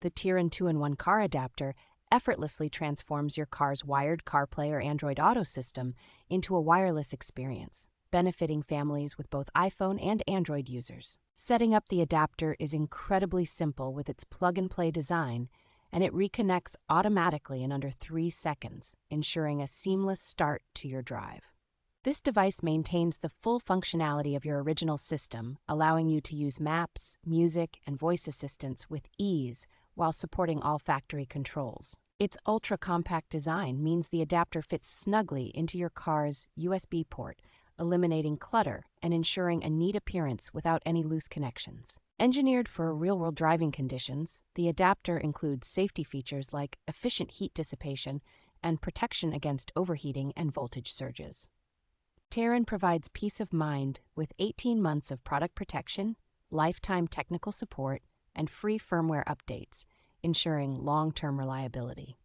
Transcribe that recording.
The Teeran 2-in-1 car adapter effortlessly transforms your car's wired CarPlay or Android Auto system into a wireless experience, benefiting families with both iPhone and Android users. Setting up the adapter is incredibly simple with its plug-and-play design, and it reconnects automatically in under 3 seconds, ensuring a seamless start to your drive. This device maintains the full functionality of your original system, allowing you to use maps, music, and voice assistants with ease while supporting all factory controls. Its ultra-compact design means the adapter fits snugly into your car's USB port, eliminating clutter and ensuring a neat appearance without any loose connections. Engineered for real-world driving conditions, the adapter includes safety features like efficient heat dissipation and protection against overheating and voltage surges. Teeran provides peace of mind with 18 months of product protection, lifetime technical support, and free firmware updates, ensuring long-term reliability.